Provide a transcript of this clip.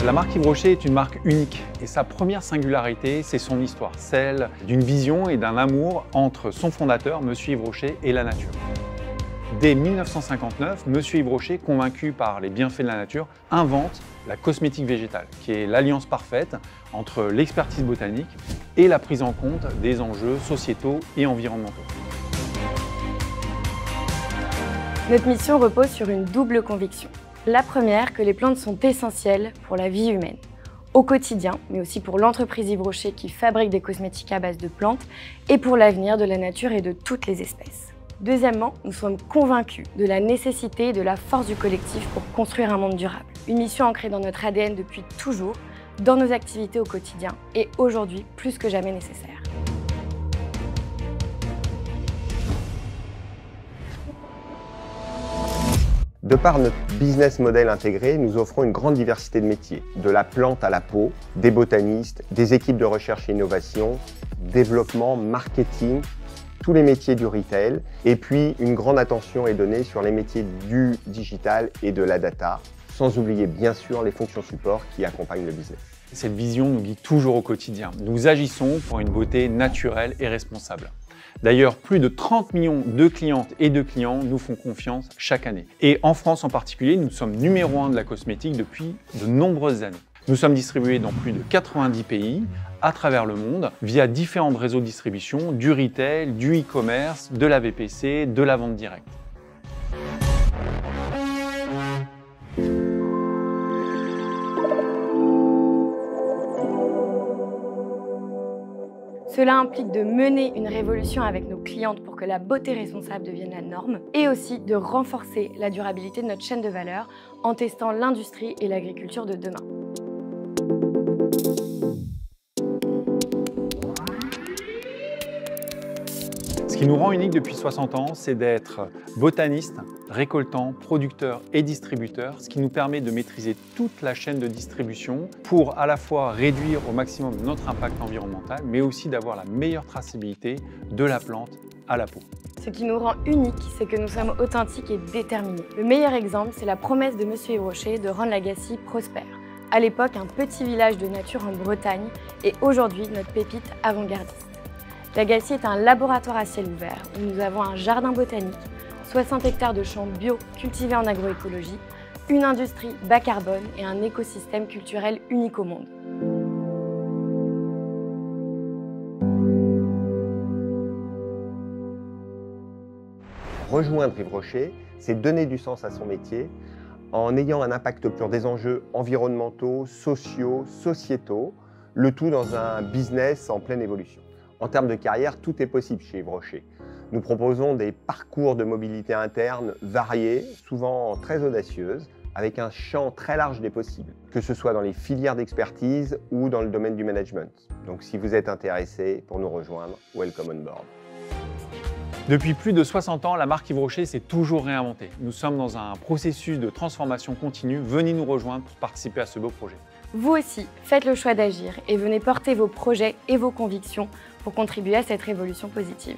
La marque Yves Rocher est une marque unique et sa première singularité, c'est son histoire, celle d'une vision et d'un amour entre son fondateur, Monsieur Yves Rocher, et la nature. Dès 1959, Monsieur Yves Rocher, convaincu par les bienfaits de la nature, invente la cosmétique végétale, qui est l'alliance parfaite entre l'expertise botanique et la prise en compte des enjeux sociétaux et environnementaux. Notre mission repose sur une double conviction. La première, que les plantes sont essentielles pour la vie humaine, au quotidien, mais aussi pour l'entreprise Yves Rocher qui fabrique des cosmétiques à base de plantes et pour l'avenir de la nature et de toutes les espèces. Deuxièmement, nous sommes convaincus de la nécessité et de la force du collectif pour construire un monde durable. Une mission ancrée dans notre ADN depuis toujours, dans nos activités au quotidien et aujourd'hui plus que jamais nécessaire. De par notre business model intégré, nous offrons une grande diversité de métiers, de la plante à la peau, des botanistes, des équipes de recherche et innovation, développement, marketing, tous les métiers du retail, et puis une grande attention est donnée sur les métiers du digital et de la data, sans oublier bien sûr les fonctions support qui accompagnent le business. Cette vision nous guide toujours au quotidien. Nous agissons pour une beauté naturelle et responsable. D'ailleurs, plus de 30 millions de clientes et de clients nous font confiance chaque année. Et en France en particulier, nous sommes numéro 1 de la cosmétique depuis de nombreuses années. Nous sommes distribués dans plus de 90 pays à travers le monde via différents réseaux de distribution, du retail, du e-commerce, de la VPC, de la vente directe. Cela implique de mener une révolution avec nos clientes pour que la beauté responsable devienne la norme et aussi de renforcer la durabilité de notre chaîne de valeur en testant l'industrie et l'agriculture de demain. Ce qui nous rend unique depuis 60 ans, c'est d'être botaniste, récoltant, producteur et distributeur, ce qui nous permet de maîtriser toute la chaîne de distribution pour à la fois réduire au maximum notre impact environnemental, mais aussi d'avoir la meilleure traçabilité de la plante à la peau. Ce qui nous rend unique, c'est que nous sommes authentiques et déterminés. Le meilleur exemple, c'est la promesse de Monsieur Yves Rocher de rendre l'Agacie prospère. À l'époque, un petit village de nature en Bretagne et aujourd'hui, notre pépite avant-gardiste. L'Agacie est un laboratoire à ciel ouvert où nous avons un jardin botanique, 60 hectares de champs bio cultivés en agroécologie, une industrie bas carbone et un écosystème culturel unique au monde. Rejoindre Yves Rocher, c'est donner du sens à son métier en ayant un impact sur des enjeux environnementaux, sociaux, sociétaux, le tout dans un business en pleine évolution. En termes de carrière, tout est possible chez Yves Rocher. Nous proposons des parcours de mobilité interne variés, souvent très audacieuses, avec un champ très large des possibles, que ce soit dans les filières d'expertise ou dans le domaine du management. Donc si vous êtes intéressé pour nous rejoindre, welcome on board. Depuis plus de 60 ans, la marque Yves Rocher s'est toujours réinventée. Nous sommes dans un processus de transformation continue. Venez nous rejoindre pour participer à ce beau projet. Vous aussi, faites le choix d'agir et venez porter vos projets et vos convictions pour contribuer à cette révolution positive.